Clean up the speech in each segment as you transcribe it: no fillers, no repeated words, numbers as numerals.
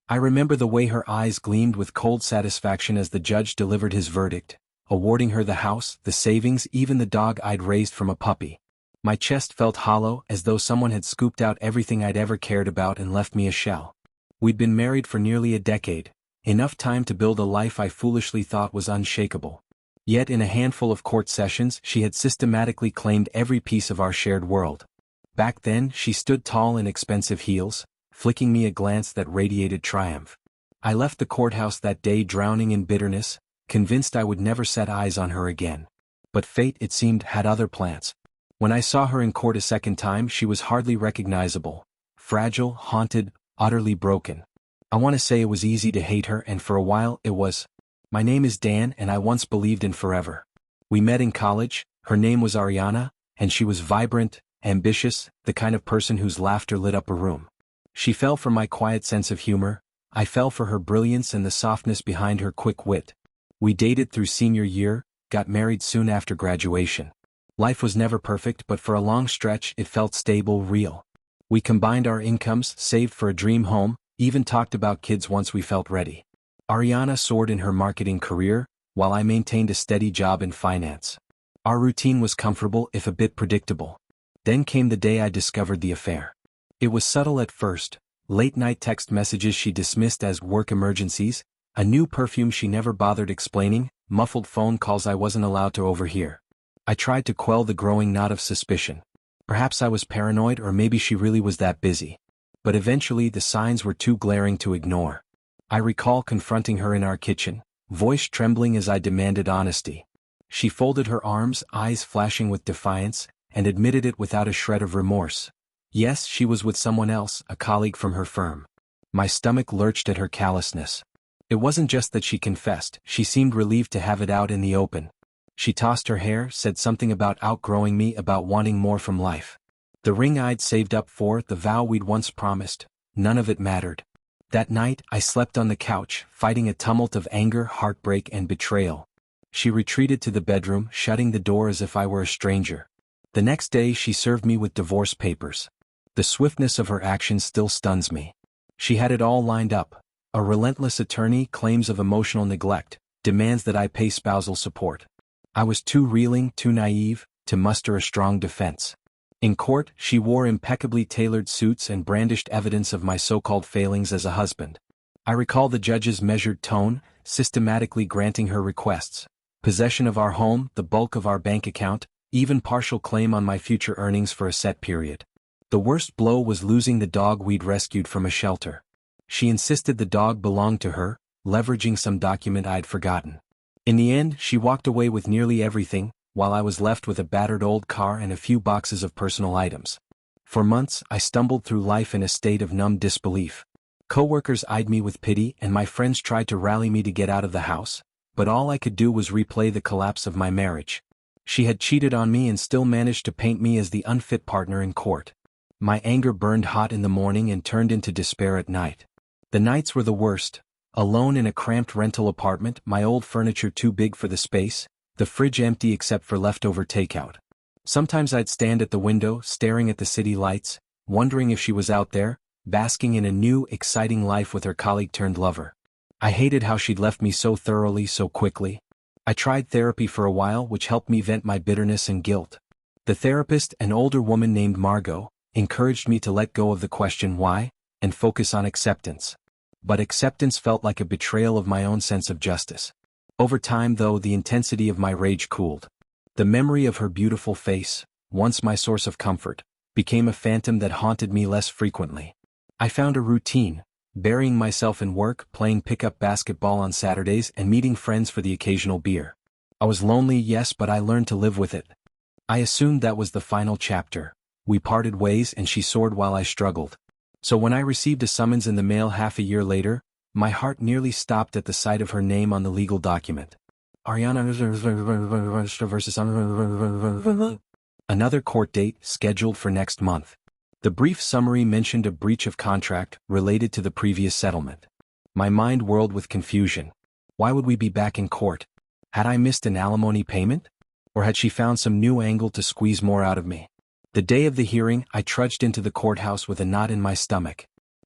I remember the way her eyes gleamed with cold satisfaction as the judge delivered his verdict, awarding her the house, the savings, even the dog I'd raised from a puppy. My chest felt hollow, as though someone had scooped out everything I'd ever cared about and left me a shell. We'd been married for nearly a decade, enough time to build a life I foolishly thought was unshakable. Yet in a handful of court sessions she had systematically claimed every piece of our shared world. Back then she stood tall in expensive heels, flicking me a glance that radiated triumph. I left the courthouse that day drowning in bitterness, convinced I would never set eyes on her again. But fate, it seemed, had other plans. When I saw her in court a second time, she was hardly recognizable. Fragile, haunted, utterly broken. I want to say it was easy to hate her, and for a while it was. My name is Dan, and I once believed in forever. We met in college, her name was Ariana, and she was vibrant, ambitious, the kind of person whose laughter lit up a room. She fell for my quiet sense of humor, I fell for her brilliance and the softness behind her quick wit. We dated through senior year, got married soon after graduation. Life was never perfect, but for a long stretch it felt stable, real. We combined our incomes, saved for a dream home, even talked about kids once we felt ready. Ariana soared in her marketing career, while I maintained a steady job in finance. Our routine was comfortable, if a bit predictable. Then came the day I discovered the affair. It was subtle at first, late-night text messages she dismissed as work emergencies, a new perfume she never bothered explaining, muffled phone calls I wasn't allowed to overhear. I tried to quell the growing knot of suspicion. Perhaps I was paranoid, or maybe she really was that busy. But eventually the signs were too glaring to ignore. I recall confronting her in our kitchen, voice trembling as I demanded honesty. She folded her arms, eyes flashing with defiance, and admitted it without a shred of remorse. Yes, she was with someone else, a colleague from her firm. My stomach lurched at her callousness. It wasn't just that she confessed, she seemed relieved to have it out in the open. She tossed her hair, said something about outgrowing me, about wanting more from life. The ring I'd saved up for, the vow we'd once promised, none of it mattered. That night, I slept on the couch, fighting a tumult of anger, heartbreak, and betrayal. She retreated to the bedroom, shutting the door as if I were a stranger. The next day she served me with divorce papers. The swiftness of her actions still stuns me. She had it all lined up. A relentless attorney, claims of emotional neglect, demands that I pay spousal support. I was too reeling, too naive, to muster a strong defense. In court, she wore impeccably tailored suits and brandished evidence of my so-called failings as a husband. I recall the judge's measured tone, systematically granting her requests. Possession of our home, the bulk of our bank account, even partial claim on my future earnings for a set period. The worst blow was losing the dog we'd rescued from a shelter. She insisted the dog belonged to her, leveraging some document I'd forgotten. In the end, she walked away with nearly everything, while I was left with a battered old car and a few boxes of personal items. For months, I stumbled through life in a state of numb disbelief. Coworkers eyed me with pity, and my friends tried to rally me to get out of the house, but all I could do was replay the collapse of my marriage. She had cheated on me and still managed to paint me as the unfit partner in court. My anger burned hot in the morning and turned into despair at night. The nights were the worst. Alone in a cramped rental apartment, my old furniture too big for the space, the fridge empty except for leftover takeout. Sometimes I'd stand at the window, staring at the city lights, wondering if she was out there, basking in a new, exciting life with her colleague-turned-lover. I hated how she'd left me so thoroughly, so quickly. I tried therapy for a while, which helped me vent my bitterness and guilt. The therapist, an older woman named Margot, encouraged me to let go of the question why, and focus on acceptance. But acceptance felt like a betrayal of my own sense of justice. Over time, though, the intensity of my rage cooled. The memory of her beautiful face, once my source of comfort, became a phantom that haunted me less frequently. I found a routine, burying myself in work, playing pickup basketball on Saturdays, and meeting friends for the occasional beer. I was lonely, yes, but I learned to live with it. I assumed that was the final chapter. We parted ways and she soared while I struggled. So when I received a summons in the mail half a year later, my heart nearly stopped at the sight of her name on the legal document. Ariana versus another court date scheduled for next month. The brief summary mentioned a breach of contract related to the previous settlement. My mind whirled with confusion. Why would we be back in court? Had I missed an alimony payment? Or had she found some new angle to squeeze more out of me? The day of the hearing, I trudged into the courthouse with a knot in my stomach.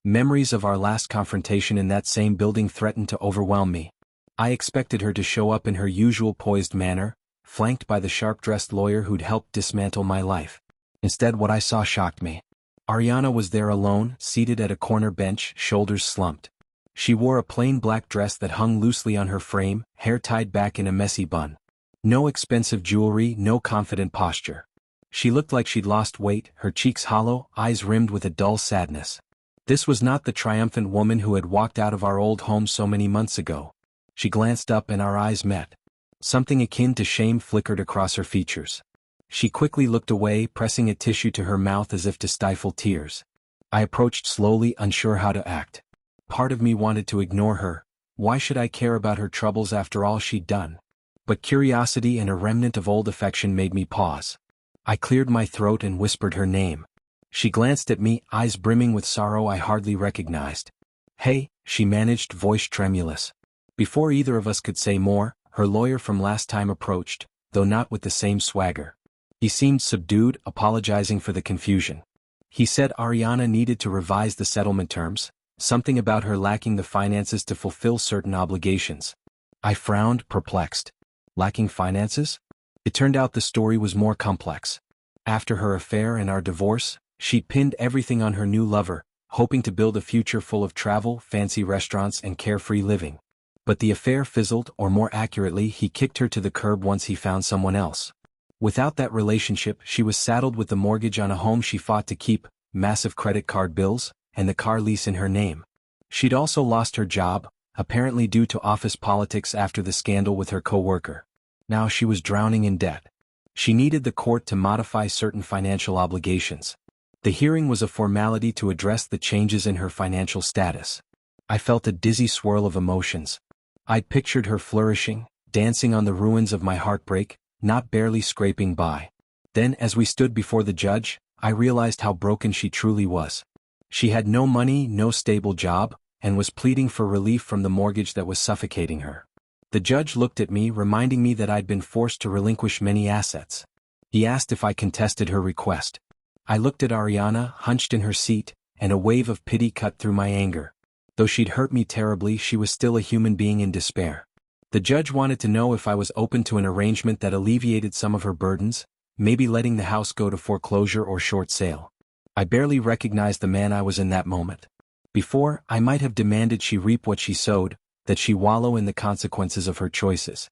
Memories of our last confrontation in that same building threatened to overwhelm me. I expected her to show up in her usual poised manner, flanked by the sharp-dressed lawyer who'd helped dismantle my life. Instead, what I saw shocked me. Ariana was there alone, seated at a corner bench, shoulders slumped. She wore a plain black dress that hung loosely on her frame, hair tied back in a messy bun. No expensive jewelry, no confident posture. She looked like she'd lost weight, her cheeks hollow, eyes rimmed with a dull sadness. This was not the triumphant woman who had walked out of our old home so many months ago. She glanced up and our eyes met. Something akin to shame flickered across her features. She quickly looked away, pressing a tissue to her mouth as if to stifle tears. I approached slowly, unsure how to act. Part of me wanted to ignore her. Why should I care about her troubles after all she'd done? But curiosity and a remnant of old affection made me pause. I cleared my throat and whispered her name. She glanced at me, eyes brimming with sorrow I hardly recognized. "Hey," she managed, voice tremulous. Before either of us could say more, her lawyer from last time approached, though not with the same swagger. He seemed subdued, apologizing for the confusion. He said Ariana needed to revise the settlement terms, something about her lacking the finances to fulfill certain obligations. I frowned, perplexed. Lacking finances? It turned out the story was more complex. After her affair and our divorce, she'd pinned everything on her new lover, hoping to build a future full of travel, fancy restaurants, and carefree living. But the affair fizzled, or more accurately, he kicked her to the curb once he found someone else. Without that relationship, she was saddled with the mortgage on a home she fought to keep, massive credit card bills, and the car lease in her name. She'd also lost her job, apparently due to office politics after the scandal with her co-worker. Now she was drowning in debt. She needed the court to modify certain financial obligations. The hearing was a formality to address the changes in her financial status. I felt a dizzy swirl of emotions. I'd pictured her flourishing, dancing on the ruins of my heartbreak, not barely scraping by. Then, as we stood before the judge, I realized how broken she truly was. She had no money, no stable job, and was pleading for relief from the mortgage that was suffocating her. The judge looked at me, reminding me that I'd been forced to relinquish many assets. He asked if I contested her request. I looked at Ariana, hunched in her seat, and a wave of pity cut through my anger. Though she'd hurt me terribly, she was still a human being in despair. The judge wanted to know if I was open to an arrangement that alleviated some of her burdens, maybe letting the house go to foreclosure or short sale. I barely recognized the man I was in that moment. Before, I might have demanded she reap what she sowed, that she wallow in the consequences of her choices.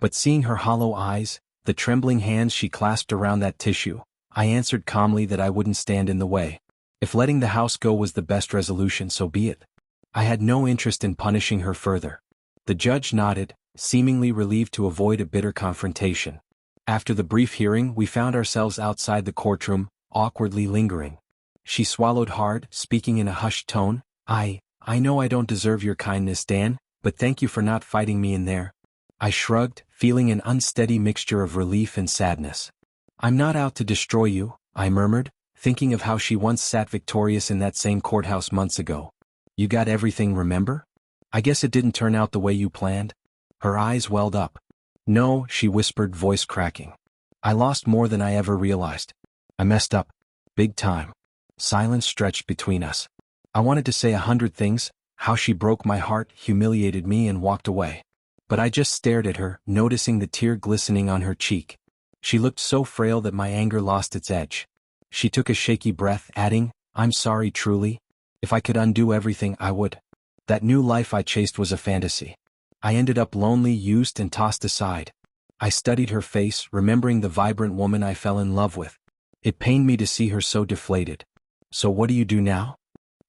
But seeing her hollow eyes, the trembling hands she clasped around that tissue, I answered calmly that I wouldn't stand in the way. If letting the house go was the best resolution, so be it. I had no interest in punishing her further. The judge nodded, seemingly relieved to avoid a bitter confrontation. After the brief hearing, we found ourselves outside the courtroom, awkwardly lingering. She swallowed hard, speaking in a hushed tone. I know I don't deserve your kindness, Dan, but thank you for not fighting me in there." I shrugged, feeling an unsteady mixture of relief and sadness. "I'm not out to destroy you," I murmured, thinking of how she once sat victorious in that same courthouse months ago. "You got everything, remember? I guess it didn't turn out the way you planned?" Her eyes welled up. "No," she whispered, voice cracking. "I lost more than I ever realized. I messed up. Big time." Silence stretched between us. I wanted to say 100 things, how she broke my heart, humiliated me, and walked away. But I just stared at her, noticing the tear glistening on her cheek. She looked so frail that my anger lost its edge. She took a shaky breath, adding, "I'm sorry, truly. If I could undo everything, I would. That new life I chased was a fantasy. I ended up lonely, used, and tossed aside." I studied her face, remembering the vibrant woman I fell in love with. It pained me to see her so deflated. "So what do you do now?"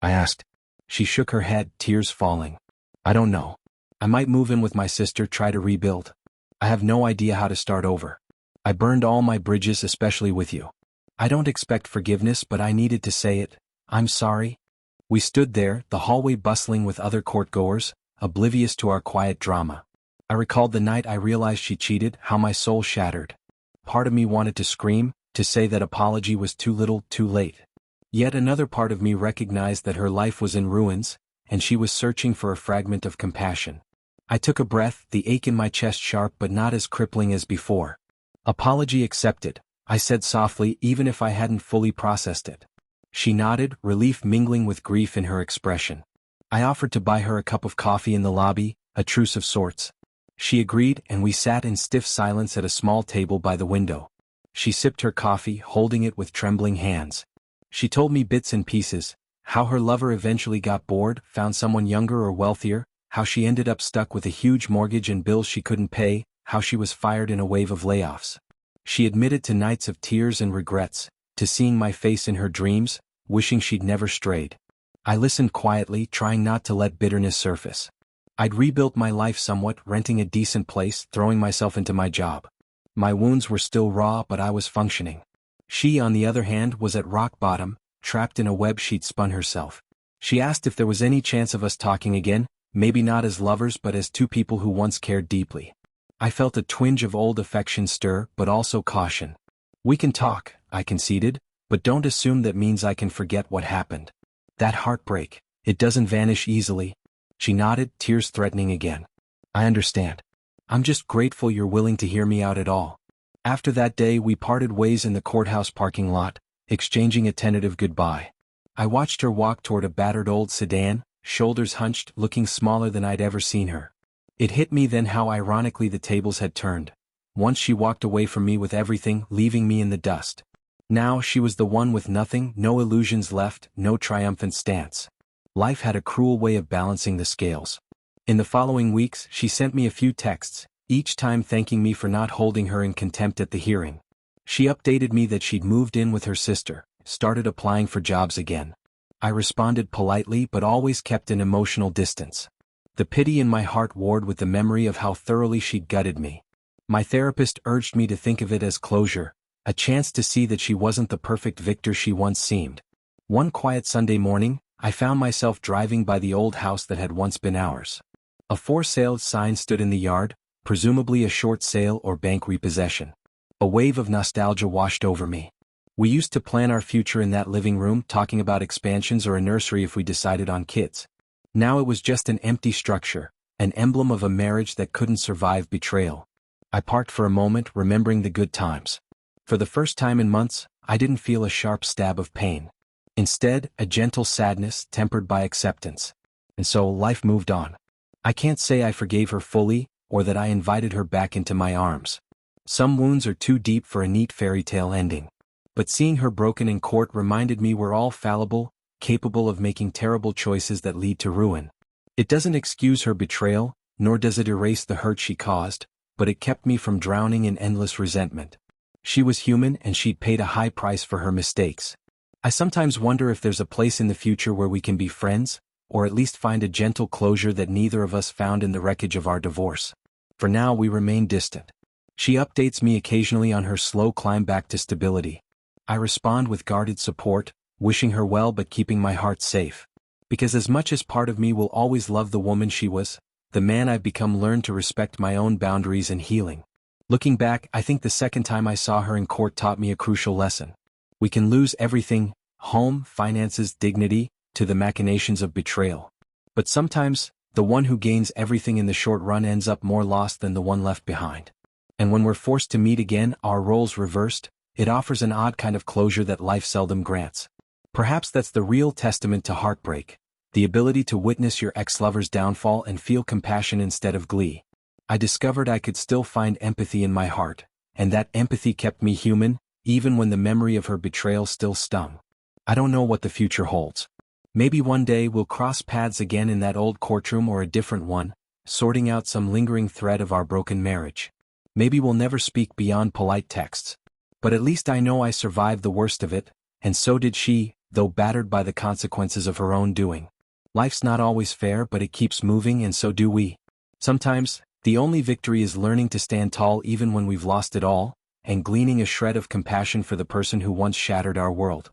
I asked. She shook her head, tears falling. "I don't know. I might move in with my sister, try to rebuild. I have no idea how to start over. I burned all my bridges, especially with you. I don't expect forgiveness, but I needed to say it. I'm sorry." We stood there, the hallway bustling with other courtgoers, oblivious to our quiet drama. I recalled the night I realized she cheated, how my soul shattered. Part of me wanted to scream, to say that apology was too little, too late. Yet another part of me recognized that her life was in ruins, and she was searching for a fragment of compassion. I took a breath, the ache in my chest sharp but not as crippling as before. "Apology accepted," I said softly, even if I hadn't fully processed it. She nodded, relief mingling with grief in her expression. I offered to buy her a cup of coffee in the lobby, a truce of sorts. She agreed, and we sat in stiff silence at a small table by the window. She sipped her coffee, holding it with trembling hands. She told me bits and pieces, how her lover eventually got bored, found someone younger or wealthier, how she ended up stuck with a huge mortgage and bills she couldn't pay, how she was fired in a wave of layoffs. She admitted to nights of tears and regrets, to seeing my face in her dreams, wishing she'd never strayed. I listened quietly, trying not to let bitterness surface. I'd rebuilt my life somewhat, renting a decent place, throwing myself into my job. My wounds were still raw, but I was functioning. She, on the other hand, was at rock bottom, trapped in a web she'd spun herself. She asked if there was any chance of us talking again, maybe not as lovers but as two people who once cared deeply. I felt a twinge of old affection stir, but also caution. We can talk, I conceded, but don't assume that means I can forget what happened. That heartbreak, it doesn't vanish easily. She nodded, tears threatening again. I understand. I'm just grateful you're willing to hear me out at all. After that day we parted ways in the courthouse parking lot, exchanging a tentative goodbye. I watched her walk toward a battered old sedan, shoulders hunched, looking smaller than I'd ever seen her. It hit me then how ironically the tables had turned. Once she walked away from me with everything, leaving me in the dust. Now she was the one with nothing, no illusions left, no triumphant stance. Life had a cruel way of balancing the scales. In the following weeks she sent me a few texts, each time thanking me for not holding her in contempt at the hearing. She updated me that she'd moved in with her sister, started applying for jobs again. I responded politely but always kept an emotional distance. The pity in my heart warred with the memory of how thoroughly she'd gutted me. My therapist urged me to think of it as closure, a chance to see that she wasn't the perfect victor she once seemed. One quiet Sunday morning, I found myself driving by the old house that had once been ours. A for sale sign stood in the yard, presumably a short sale or bank repossession. A wave of nostalgia washed over me. We used to plan our future in that living room, talking about expansions or a nursery if we decided on kids. Now it was just an empty structure, an emblem of a marriage that couldn't survive betrayal. I parked for a moment, remembering the good times. For the first time in months, I didn't feel a sharp stab of pain. Instead, a gentle sadness tempered by acceptance. And so life moved on. I can't say I forgave her fully, or that I invited her back into my arms. Some wounds are too deep for a neat fairy tale ending. But seeing her broken in court reminded me we're all fallible, capable of making terrible choices that lead to ruin. It doesn't excuse her betrayal, nor does it erase the hurt she caused, but it kept me from drowning in endless resentment. She was human and she'd paid a high price for her mistakes. I sometimes wonder if there's a place in the future where we can be friends, or at least find a gentle closure that neither of us found in the wreckage of our divorce. For now we remain distant. She updates me occasionally on her slow climb back to stability. I respond with guarded support, wishing her well but keeping my heart safe. Because as much as part of me will always love the woman she was, the man I've become learned to respect my own boundaries and healing. Looking back, I think the second time I saw her in court taught me a crucial lesson. We can lose everything, home, finances, dignity, to the machinations of betrayal. But sometimes, the one who gains everything in the short run ends up more lost than the one left behind. And when we're forced to meet again, our roles reversed, it offers an odd kind of closure that life seldom grants. Perhaps that's the real testament to heartbreak, the ability to witness your ex-lover's downfall and feel compassion instead of glee. I discovered I could still find empathy in my heart, and that empathy kept me human, even when the memory of her betrayal still stung. I don't know what the future holds. Maybe one day we'll cross paths again in that old courtroom or a different one, sorting out some lingering thread of our broken marriage. Maybe we'll never speak beyond polite texts. But at least I know I survived the worst of it, and so did she, though battered by the consequences of her own doing. Life's not always fair, but it keeps moving, and so do we. Sometimes, the only victory is learning to stand tall even when we've lost it all, and gleaning a shred of compassion for the person who once shattered our world.